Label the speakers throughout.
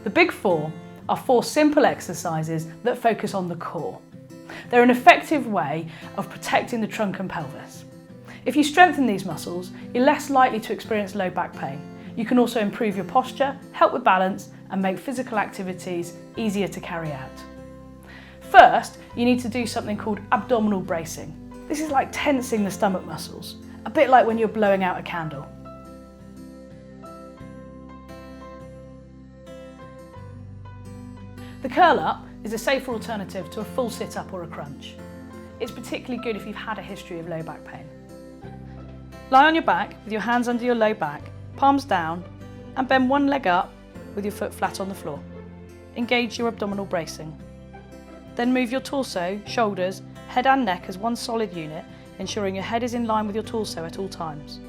Speaker 1: The big four are 4 simple exercises that focus on the core. They're an effective way of protecting the trunk and pelvis. If you strengthen these muscles, you're less likely to experience low back pain. You can also improve your posture, help with balance, and make physical activities easier to carry out. First, you need to do something called abdominal bracing. This is like tensing the stomach muscles, a bit like when you're blowing out a candle. The curl up is a safer alternative to a full sit-up or a crunch. It's particularly good if you've had a history of low back pain. Lie on your back with your hands under your low back, palms down, and bend one leg up with your foot flat on the floor. Engage your abdominal bracing. Then move your torso, shoulders, head and neck as one solid unit, ensuring your head is in line with your torso at all times.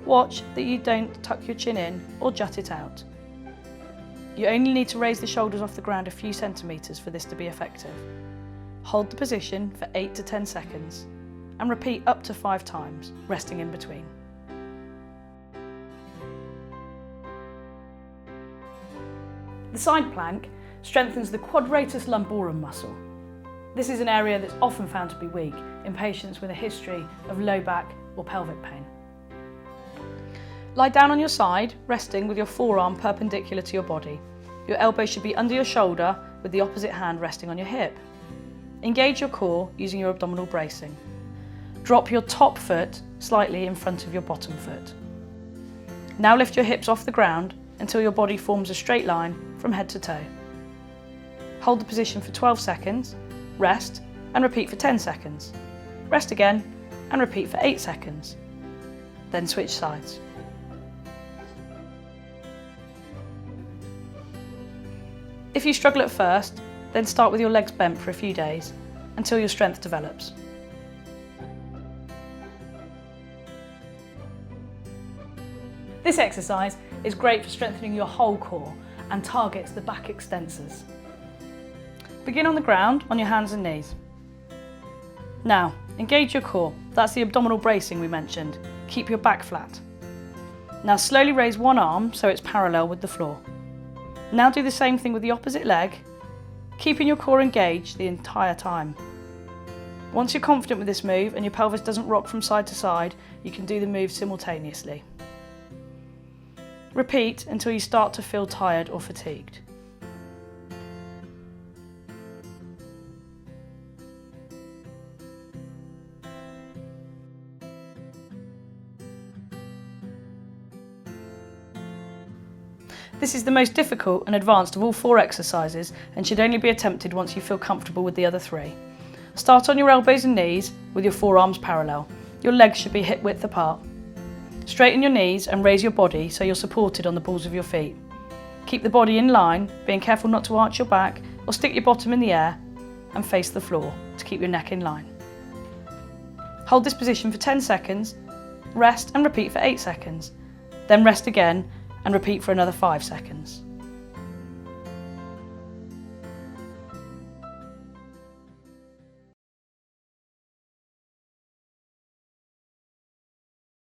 Speaker 1: Watch that you don't tuck your chin in or jut it out. You only need to raise the shoulders off the ground a few centimetres for this to be effective. Hold the position for 8 to 10 seconds and repeat up to 5 times, resting in between. The side plank strengthens the quadratus lumborum muscle. This is an area that's often found to be weak in patients with a history of low back or pelvic pain. Lie down on your side, resting with your forearm perpendicular to your body. Your elbow should be under your shoulder with the opposite hand resting on your hip. Engage your core using your abdominal bracing. Drop your top foot slightly in front of your bottom foot. Now lift your hips off the ground until your body forms a straight line from head to toe. Hold the position for 12 seconds, rest and repeat for 10 seconds. Rest again and repeat for 8 seconds. Then switch sides. If you struggle at first, then start with your legs bent for a few days until your strength develops. This exercise is great for strengthening your whole core and targets the back extensors. Begin on the ground on your hands and knees. Now, engage your core. That's the abdominal bracing we mentioned. Keep your back flat. Now slowly raise one arm so it's parallel with the floor. Now do the same thing with the opposite leg, keeping your core engaged the entire time. Once you're confident with this move and your pelvis doesn't rock from side to side, you can do the move simultaneously. Repeat until you start to feel tired or fatigued. This is the most difficult and advanced of all 4 exercises and should only be attempted once you feel comfortable with the other 3. Start on your elbows and knees with your forearms parallel. Your legs should be hip width apart. Straighten your knees and raise your body so you're supported on the balls of your feet. Keep the body in line, being careful not to arch your back or stick your bottom in the air, and face the floor to keep your neck in line. Hold this position for 10 seconds, rest and repeat for 8 seconds, then rest again and repeat for another 5 seconds.